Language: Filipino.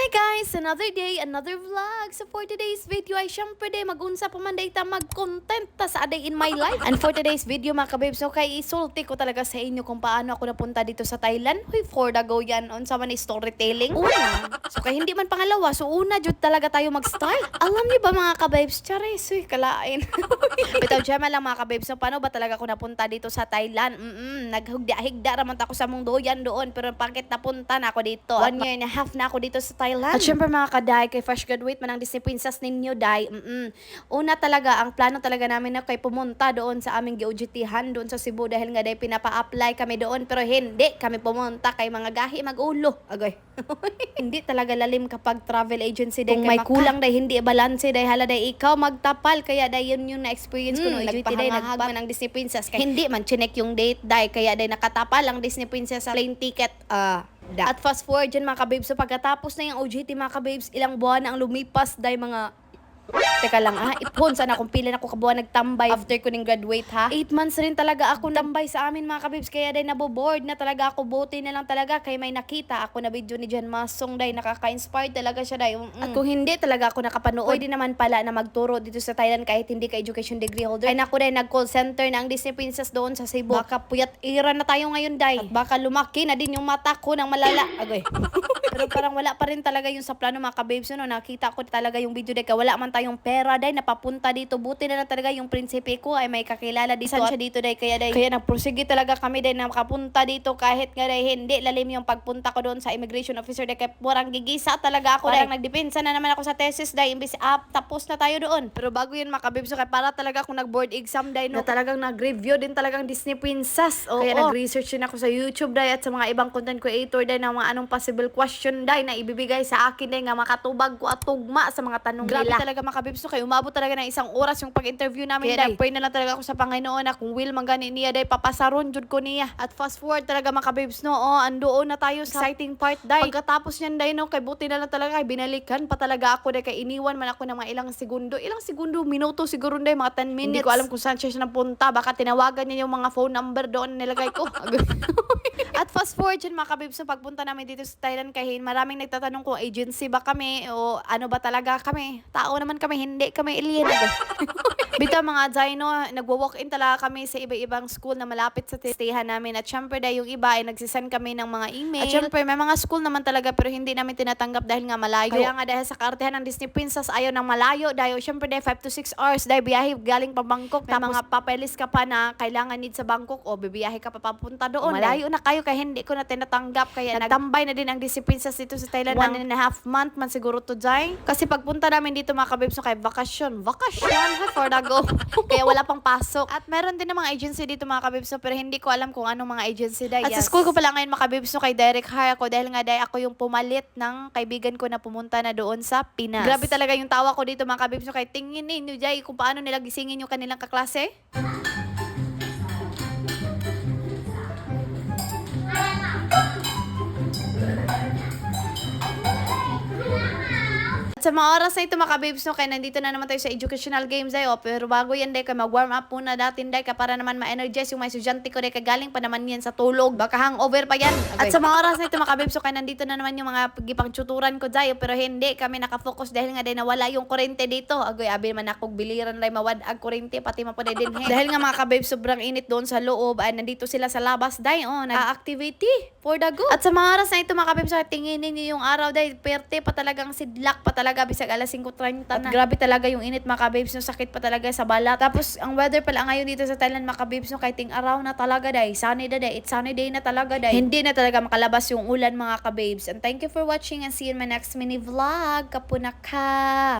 guys! Another day, another vlog. So for today's video ay syempre day mag-unsa pa man day ta mag-content ta sa day in my life. And for today's video mga kabibs, so kay isulti ko talaga sa inyo kung paano ako napunta dito sa Thailand. Huy, for the go yan. Unsa man ni storytelling. Una. So kay hindi man pangalawa, so una jud talaga tayo mag-start. Alam niyo ba mga kabibs, charis, huy, kalain. Bitaw jama lang mga kabibs, so paano ba talaga ako napunta dito sa Thailand? Naghugda-higda raman ako sa mundo yan doon, pero bakit napunta na ako dito? 1 year and a half na ako dito sa Thailand. At syempre mga kaday, kay fresh graduate man ang Disney Princess ninyo, day. Una talaga, ang plano talaga namin na kay pumunta doon sa aming GOGT-han doon sa Cebu dahil nga day pinapa-apply kami doon, pero hindi kami pumunta kay mga gahi mag-ulo. Agoy. Hindi talaga lalim kapag travel agency day. Kung may kulang day, hindi balanse day, hala day ikaw magtapal, kaya day yun yung na-experience ko no GOGT day, nagpahag man ang Disney Princess. Kaya hindi man chinek yung date day, kaya day nakatapal ang Disney Princess sa plane ticket. At fast forward dyan mga kababes, so pagkatapos na yung OJT mga kababes, ilang buwan na ang lumipas dahil mga... Teka lang ipon sana kung pila na ko kabuan nagtambay after ko ning graduate 8 months rin talaga ako tambay sa amin mga kabibs, kaya day naboboard na talaga ako, buti na lang talaga kay may nakita ako na video ni Jan Masong day, nakaka-inspire talaga siya day. At kung hindi talaga ako nakapanood, pwede naman pala na magturo dito sa Thailand kahit hindi ka education degree holder. Ay naku day, nag-call center na ang Disney Princess doon sa Cebu. Baka puyat era na tayo ngayon day, at baka lumaki na din yung mata ko ng malala. Agoy. Pero parang wala pa rin talaga yung sa plano mga kababes, no? Nakita ko talaga yung video day, wala man tayong pera day napapunta dito, buti na lang talaga yung prinsipe ko ay may kakilala dito siya dito day, kaya nagprosige talaga kami day na makapunta dito kahit nga day hindi lalim yung pagpunta ko doon sa immigration officer day, kaya parang gigisa talaga ako day, nagdepensa na naman ako sa thesis day, imbis tapos na tayo doon. Pero bago yun mga kabibs, kaya para talaga akong nag-board exam day, no? Na talagang nag-review din talagang Disney Princess. Kaya nag-research din ako sa YouTube day at sa mga ibang content creator day ng mga anong possible question day na ibibigay sa akin day nga makatubag ko at tugma sa mga tanong nila. Grabe talaga mga kabibs, kaya umabot talaga ng 1 oras yung pag-interview namin. Kaya nag-pray na lang talaga ako sa Panginoon na kung will man gani niya day, papasaron jud ko niya. At fast forward talaga mga kabibs, no? Andoon na tayo sa exciting part day. Pagkatapos niyan day, no, kay buti na lang talaga, kay binalikan pa talaga ako day, kay iniwan man ako ng mga ilang segundo, minuto siguro day, mga 10 minutes. Hindi ko alam kung saan siya napunta, baka tinawagan niya yung mga phone number doon nilagay ko. At fast forward dyan mga kabibs, pagpunta namin dito sa Thailand, kahit maraming nagtatanong kung agency ba kami o ano ba talaga kami. Tao naman kami, hindi kami alien. Bitaw mga Zaino, nagwo-walk-in talaga kami sa iba-ibang school na malapit sa stayhan namin. At syempre dahil yung iba ay nagsisend kami ng mga email. At syempre may mga school naman talaga pero hindi namin tinatanggap dahil nga malayo. Kaya nga dahil sa kaartehan ng Disney Princess ayaw ng malayo. Dahil syempre dahil 5 to 6 hours dahil biyahe galing pa Bangkok. May mga papeles ka pa na kailangan need sa Bangkok o bibiyahe ka pa papunta doon. Malayo na kayo kaya hindi ko na tinatanggap. Kaya nagtambay na din ang Disney Princess dito sa Thailand. 1.5 month man siguro to dyan. Kasi pagpunta namin dito mga kabibs, so kay bakasyon for the go. Kaya wala pang pasok. At meron din ng mga agency dito mga kabibs, pero hindi ko alam kung anong mga agency dahil. At sa school ko pala ngayon mga kabibs, kay direct hire ako dahil nga dahil ako yung pumalit ng kaibigan ko na pumunta na doon sa Pinas. Grabe talaga yung tawa ko dito mga kabibs, kay tingin ninyo dyan kung paano nila gisingin yung kanilang kaklase. At sa mga oras na ito mga kabibs, no, kaya nandito na naman tayo sa educational games day, pero bago yan day, kaya mag-warm up muna natin day, para naman ma-energize yung mga estudyante ko day, kagaling pa naman yan sa tulog, baka hangover pa yan. Okay. At sa mga oras na ito mga kabibs, kaya nandito na naman yung mga pagtuturan ko day, pero hindi kami nakafocus dahil nga day nawala yung kurente dito. Agoy, abi man akong biliran day mawad-ag kurente, pati mapunay din dahil nga mga kabibs, sobrang init doon sa loob, ay nandito sila sa labas day, nag-activity for the go. At sa mga oras na ito mga kabibs, tinginin niyo yung araw day, perte pa talagang sidlak pa talaga bisag alas 5:30 na. At grabe talaga yung init mga kabibs, no, sakit pa talaga sa balat. Tapos ang weather pala ngayon dito sa Thailand mga kabibs, no, kahit ting araw na talaga day, sunny day, it's sunny day na talaga day. Hindi na talaga makalabas yung ulan mga kabibs. And thank you for watching and see you in my next mini vlog. Kapunaka!